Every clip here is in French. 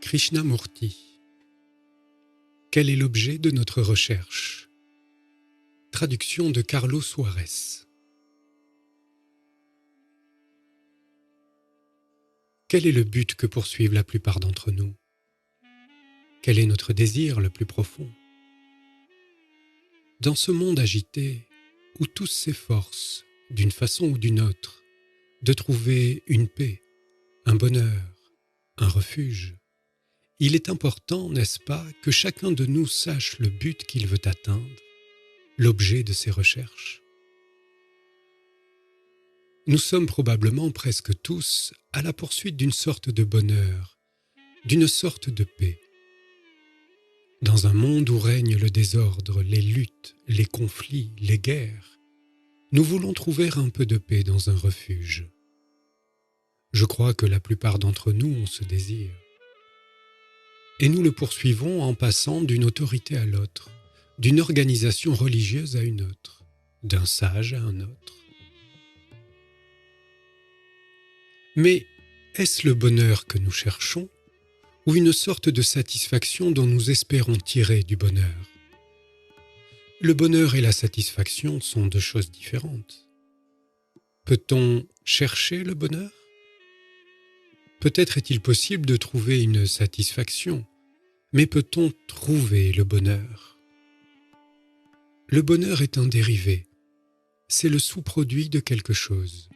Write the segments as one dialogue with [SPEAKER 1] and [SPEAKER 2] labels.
[SPEAKER 1] Krishnamurti. Quel est l'objet de notre recherche? Traduction de Carlos Suarez. Quel est le but que poursuivent la plupart d'entre nous? Quel est notre désir le plus profond? Dans ce monde agité, où tous s'efforcent, d'une façon ou d'une autre, de trouver une paix, un bonheur, un refuge, il est important, n'est-ce pas, que chacun de nous sache le but qu'il veut atteindre, l'objet de ses recherches. Nous sommes probablement presque tous à la poursuite d'une sorte de bonheur, d'une sorte de paix. Dans un monde où règne le désordre, les luttes, les conflits, les guerres, nous voulons trouver un peu de paix dans un refuge. Je crois que la plupart d'entre nous ont ce désir. Et nous le poursuivons en passant d'une autorité à l'autre, d'une organisation religieuse à une autre, d'un sage à un autre. Mais est-ce le bonheur que nous cherchons ou une sorte de satisfaction dont nous espérons tirer du bonheur? Le bonheur et la satisfaction sont deux choses différentes. Peut-on chercher le bonheur? Peut-être est-il possible de trouver une satisfaction, mais peut-on trouver le bonheur? Le bonheur est un dérivé, c'est le sous-produit de quelque chose.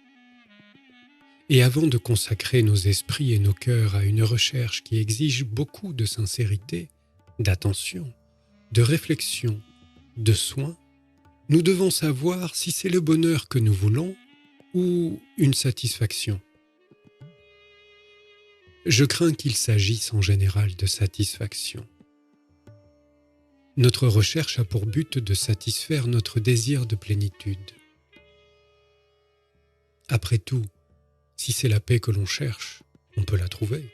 [SPEAKER 1] Et avant de consacrer nos esprits et nos cœurs à une recherche qui exige beaucoup de sincérité, d'attention, de réflexion, de soin, nous devons savoir si c'est le bonheur que nous voulons ou une satisfaction. Je crains qu'il s'agisse en général de satisfaction. Notre recherche a pour but de satisfaire notre désir de plénitude. Après tout, si c'est la paix que l'on cherche, on peut la trouver.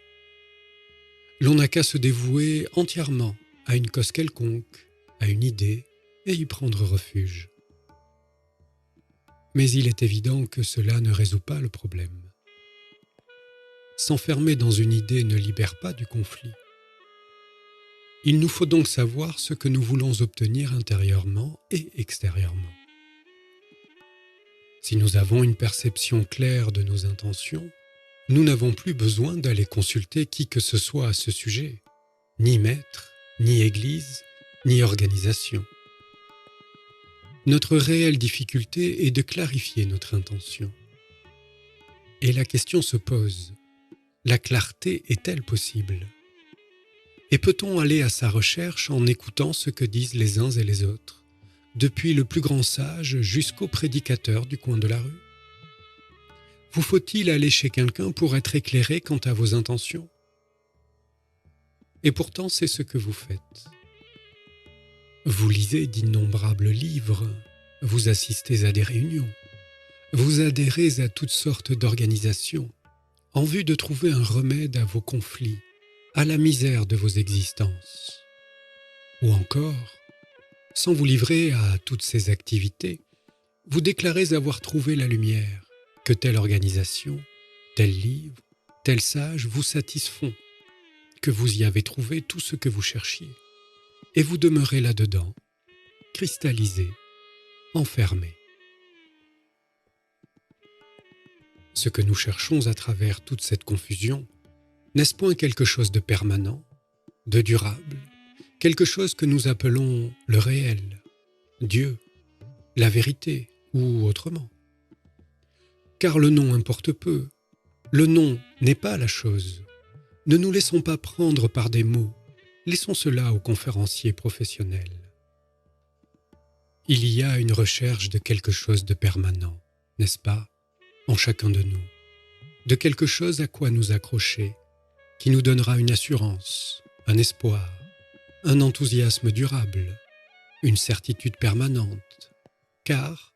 [SPEAKER 1] L'on n'a qu'à se dévouer entièrement à une cause quelconque, à une idée, et y prendre refuge. Mais il est évident que cela ne résout pas le problème. S'enfermer dans une idée ne libère pas du conflit. Il nous faut donc savoir ce que nous voulons obtenir intérieurement et extérieurement. Si nous avons une perception claire de nos intentions, nous n'avons plus besoin d'aller consulter qui que ce soit à ce sujet, ni maître, ni église, ni organisation. Notre réelle difficulté est de clarifier notre intention. Et la question se pose, la clarté est-elle possible? Et peut-on aller à sa recherche en écoutant ce que disent les uns et les autres, depuis le plus grand sage jusqu'au prédicateur du coin de la rue? Vous faut-il aller chez quelqu'un pour être éclairé quant à vos intentions? Et pourtant, c'est ce que vous faites. Vous lisez d'innombrables livres, vous assistez à des réunions, vous adhérez à toutes sortes d'organisations, en vue de trouver un remède à vos conflits, à la misère de vos existences. Ou encore, sans vous livrer à toutes ces activités, vous déclarez avoir trouvé la lumière, que telle organisation, tel livre, tel sage vous satisfont, que vous y avez trouvé tout ce que vous cherchiez, et vous demeurez là-dedans, cristallisé, enfermé. Ce que nous cherchons à travers toute cette confusion, n'est-ce point quelque chose de permanent, de durable, quelque chose que nous appelons le réel, Dieu, la vérité ou autrement? Car le nom importe peu, le nom n'est pas la chose. Ne nous laissons pas prendre par des mots, laissons cela aux conférenciers professionnels. Il y a une recherche de quelque chose de permanent, n'est-ce pas, en chacun de nous, de quelque chose à quoi nous accrocher, qui nous donnera une assurance, un espoir, un enthousiasme durable, une certitude permanente, car,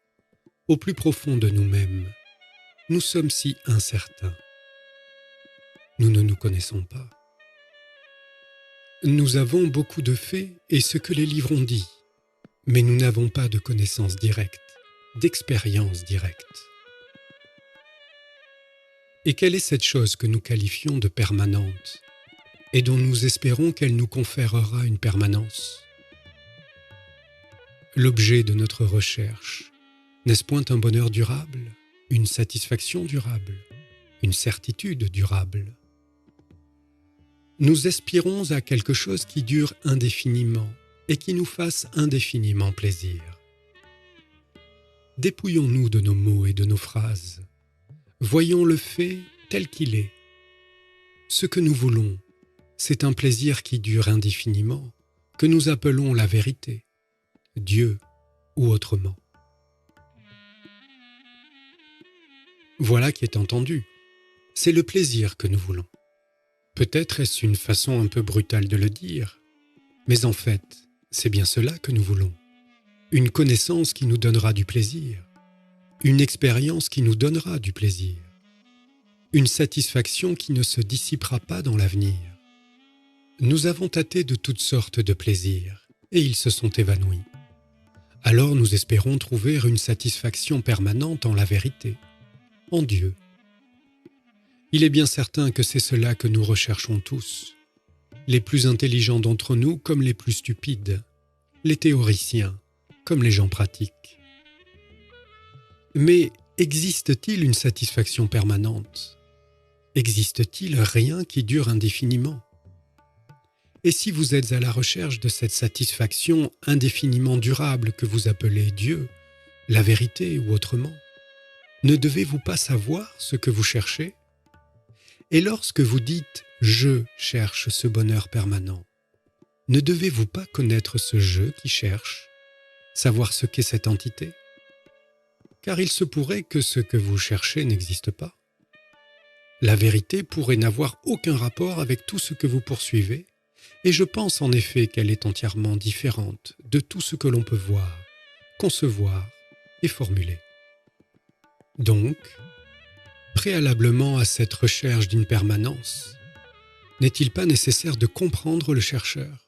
[SPEAKER 1] au plus profond de nous-mêmes, nous sommes si incertains. Nous ne nous connaissons pas. Nous avons beaucoup de faits et ce que les livres ont dit, mais nous n'avons pas de connaissance directe, d'expérience directe. Et quelle est cette chose que nous qualifions de permanente et dont nous espérons qu'elle nous conférera une permanence? L'objet de notre recherche, n'est-ce point un bonheur durable, une satisfaction durable, une certitude durable? Nous aspirons à quelque chose qui dure indéfiniment et qui nous fasse indéfiniment plaisir. Dépouillons-nous de nos mots et de nos phrases. Voyons le fait tel qu'il est. Ce que nous voulons, c'est un plaisir qui dure indéfiniment, que nous appelons la vérité, Dieu ou autrement. Voilà qui est entendu. C'est le plaisir que nous voulons. Peut-être est-ce une façon un peu brutale de le dire, mais en fait, c'est bien cela que nous voulons. Une connaissance qui nous donnera du plaisir, une expérience qui nous donnera du plaisir, une satisfaction qui ne se dissipera pas dans l'avenir. Nous avons tâté de toutes sortes de plaisirs, et ils se sont évanouis. Alors nous espérons trouver une satisfaction permanente en la vérité, en Dieu. Il est bien certain que c'est cela que nous recherchons tous, les plus intelligents d'entre nous comme les plus stupides, les théoriciens comme les gens pratiques. Mais existe-t-il une satisfaction permanente? Existe-t-il rien qui dure indéfiniment? Et si vous êtes à la recherche de cette satisfaction indéfiniment durable que vous appelez Dieu, la vérité ou autrement, ne devez-vous pas savoir ce que vous cherchez? Et lorsque vous dites « je cherche ce bonheur permanent », ne devez-vous pas connaître ce « je » qui cherche, savoir ce qu'est cette entité? Car il se pourrait que ce que vous cherchez n'existe pas. La vérité pourrait n'avoir aucun rapport avec tout ce que vous poursuivez, et je pense en effet qu'elle est entièrement différente de tout ce que l'on peut voir, concevoir et formuler. Donc, préalablement à cette recherche d'une permanence, n'est-il pas nécessaire de comprendre le chercheur?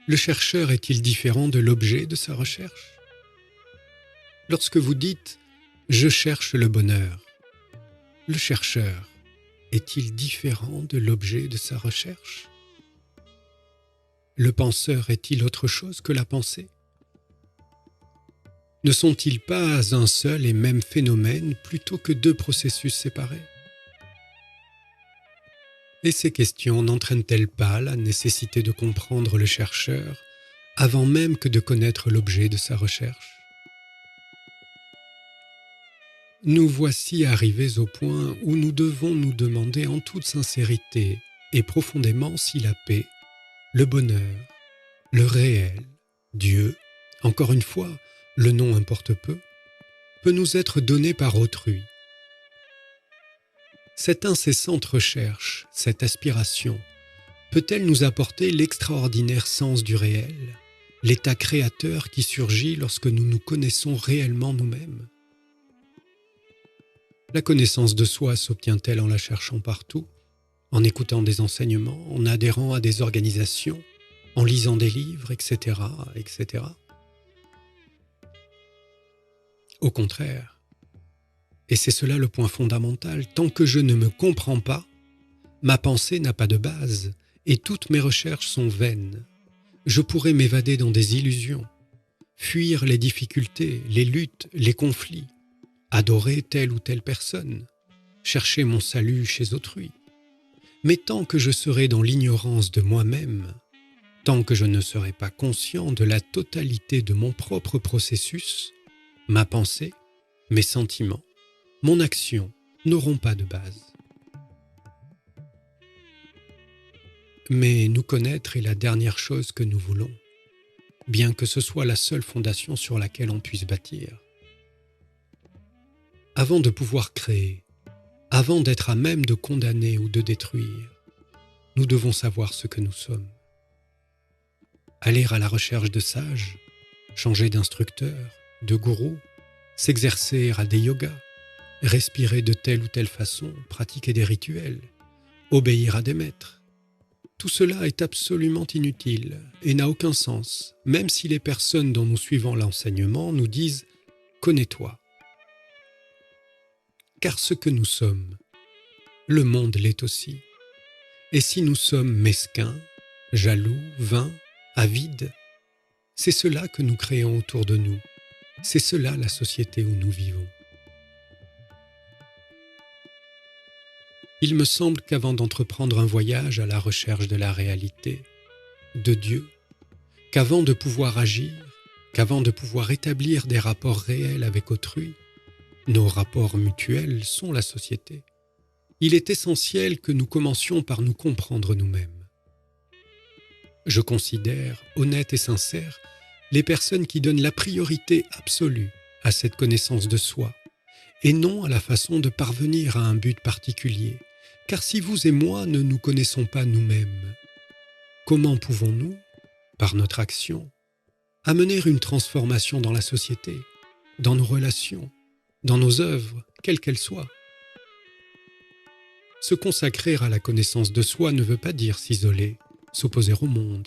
[SPEAKER 1] Le chercheur est-il différent de l'objet de sa recherche? Lorsque vous dites « je cherche le bonheur », le chercheur est-il différent de l'objet de sa recherche? Le penseur est-il autre chose que la pensée? Ne sont-ils pas un seul et même phénomène plutôt que deux processus séparés? Et ces questions n'entraînent-elles pas la nécessité de comprendre le chercheur avant même que de connaître l'objet de sa recherche? Nous voici arrivés au point où nous devons nous demander en toute sincérité et profondément si la paix, le bonheur, le réel, Dieu, encore une fois, le nom importe peu, peut nous être donné par autrui. Cette incessante recherche, cette aspiration, peut-elle nous apporter l'extraordinaire sens du réel, l'état créateur qui surgit lorsque nous nous connaissons réellement nous-mêmes? La connaissance de soi s'obtient-elle en la cherchant partout, en écoutant des enseignements, en adhérant à des organisations, en lisant des livres, etc., etc.? Au contraire, et c'est cela le point fondamental, tant que je ne me comprends pas, ma pensée n'a pas de base et toutes mes recherches sont vaines. Je pourrais m'évader dans des illusions, fuir les difficultés, les luttes, les conflits, adorer telle ou telle personne, chercher mon salut chez autrui. Mais tant que je serai dans l'ignorance de moi-même, tant que je ne serai pas conscient de la totalité de mon propre processus, ma pensée, mes sentiments, mon action n'auront pas de base. Mais nous connaître est la dernière chose que nous voulons, bien que ce soit la seule fondation sur laquelle on puisse bâtir. Avant de pouvoir créer, avant d'être à même de condamner ou de détruire, nous devons savoir ce que nous sommes. Aller à la recherche de sages, changer d'instructeur, de gourou, s'exercer à des yogas, respirer de telle ou telle façon, pratiquer des rituels, obéir à des maîtres. Tout cela est absolument inutile et n'a aucun sens, même si les personnes dont nous suivons l'enseignement nous disent « connais-toi ». Car ce que nous sommes, le monde l'est aussi. Et si nous sommes mesquins, jaloux, vains, avides, c'est cela que nous créons autour de nous. C'est cela la société où nous vivons. Il me semble qu'avant d'entreprendre un voyage à la recherche de la réalité, de Dieu, qu'avant de pouvoir agir, qu'avant de pouvoir établir des rapports réels avec autrui, nos rapports mutuels sont la société. Il est essentiel que nous commencions par nous comprendre nous-mêmes. Je considère, honnêtes et sincères, les personnes qui donnent la priorité absolue à cette connaissance de soi, et non à la façon de parvenir à un but particulier. Car si vous et moi ne nous connaissons pas nous-mêmes, comment pouvons-nous, par notre action, amener une transformation dans la société, dans nos relations, dans nos œuvres, quelles qu'elles soient? Se consacrer à la connaissance de soi ne veut pas dire s'isoler, s'opposer au monde,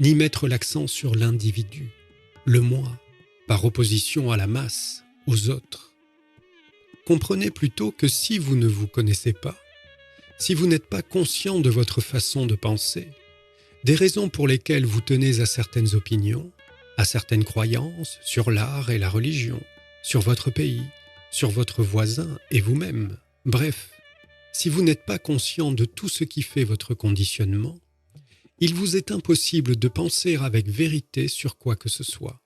[SPEAKER 1] ni mettre l'accent sur l'individu, le moi, par opposition à la masse, aux autres. Comprenez plutôt que si vous ne vous connaissez pas, si vous n'êtes pas conscient de votre façon de penser, des raisons pour lesquelles vous tenez à certaines opinions, à certaines croyances sur l'art et la religion, sur votre pays, sur votre voisin et vous-même, bref, si vous n'êtes pas conscient de tout ce qui fait votre conditionnement, il vous est impossible de penser avec vérité sur quoi que ce soit.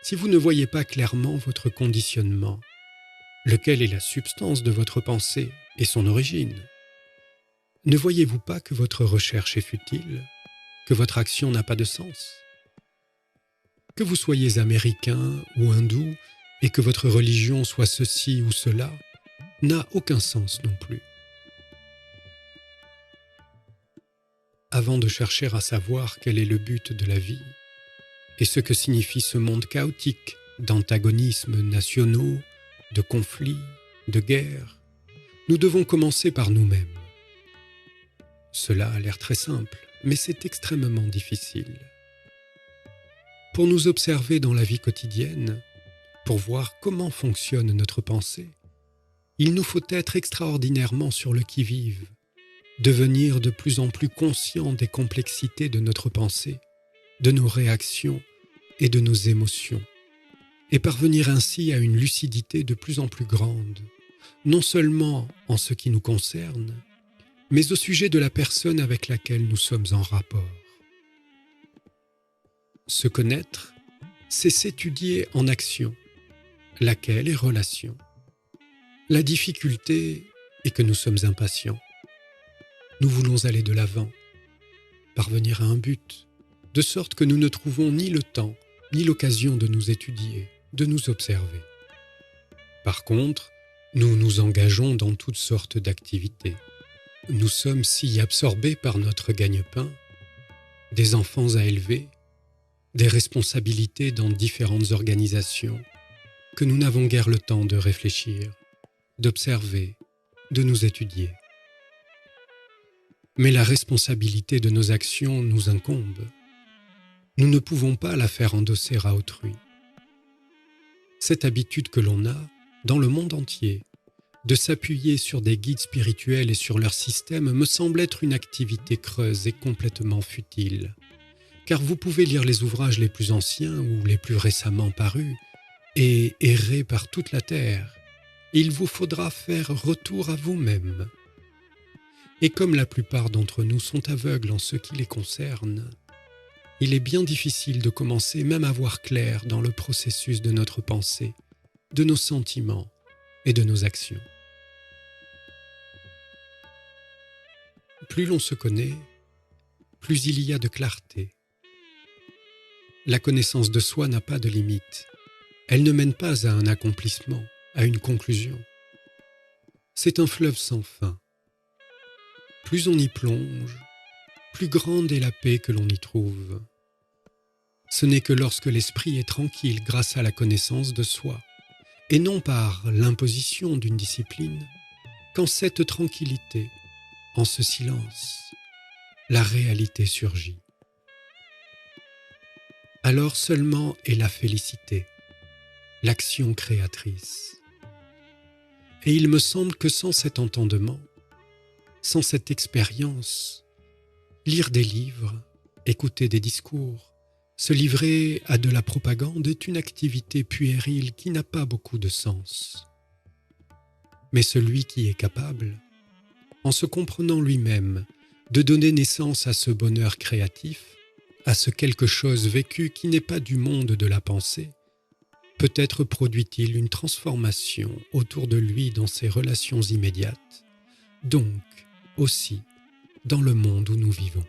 [SPEAKER 1] Si vous ne voyez pas clairement votre conditionnement, lequel est la substance de votre pensée et son origine, ne voyez-vous pas que votre recherche est futile, que votre action n'a pas de sens? Que vous soyez américain ou hindou et que votre religion soit ceci ou cela, n'a aucun sens non plus. Avant de chercher à savoir quel est le but de la vie et ce que signifie ce monde chaotique d'antagonismes nationaux, de conflits, de guerres, nous devons commencer par nous-mêmes. Cela a l'air très simple, mais c'est extrêmement difficile. Pour nous observer dans la vie quotidienne, pour voir comment fonctionne notre pensée, il nous faut être extraordinairement sur le qui-vive, devenir de plus en plus conscients des complexités de notre pensée, de nos réactions et de nos émotions, et parvenir ainsi à une lucidité de plus en plus grande, non seulement en ce qui nous concerne, mais au sujet de la personne avec laquelle nous sommes en rapport. Se connaître, c'est s'étudier en action, laquelle est relation. La difficulté est que nous sommes impatients. Nous voulons aller de l'avant, parvenir à un but, de sorte que nous ne trouvons ni le temps, ni l'occasion de nous étudier, de nous observer. Par contre, nous nous engageons dans toutes sortes d'activités. Nous sommes si absorbés par notre gagne-pain, des enfants à élever, des responsabilités dans différentes organisations, que nous n'avons guère le temps de réfléchir, d'observer, de nous étudier. Mais la responsabilité de nos actions nous incombe. Nous ne pouvons pas la faire endosser à autrui. Cette habitude que l'on a, dans le monde entier, de s'appuyer sur des guides spirituels et sur leur système me semble être une activité creuse et complètement futile. Car vous pouvez lire les ouvrages les plus anciens ou les plus récemment parus et errer par toute la terre. Il vous faudra faire retour à vous-même. Et comme la plupart d'entre nous sont aveugles en ce qui les concerne, il est bien difficile de commencer même à voir clair dans le processus de notre pensée, de nos sentiments et de nos actions. Plus l'on se connaît, plus il y a de clarté. La connaissance de soi n'a pas de limite. Elle ne mène pas à un accomplissement, à une conclusion. C'est un fleuve sans fin. Plus on y plonge, plus grande est la paix que l'on y trouve. Ce n'est que lorsque l'esprit est tranquille grâce à la connaissance de soi, et non par l'imposition d'une discipline, qu'en cette tranquillité, en ce silence, la réalité surgit. Alors seulement est la félicité, l'action créatrice. Et il me semble que sans cet entendement, sans cette expérience, lire des livres, écouter des discours, se livrer à de la propagande est une activité puérile qui n'a pas beaucoup de sens. Mais celui qui est capable, en se comprenant lui-même, de donner naissance à ce bonheur créatif, à ce quelque chose vécu qui n'est pas du monde de la pensée, peut-être produit-il une transformation autour de lui dans ses relations immédiates, donc aussi dans le monde où nous vivons.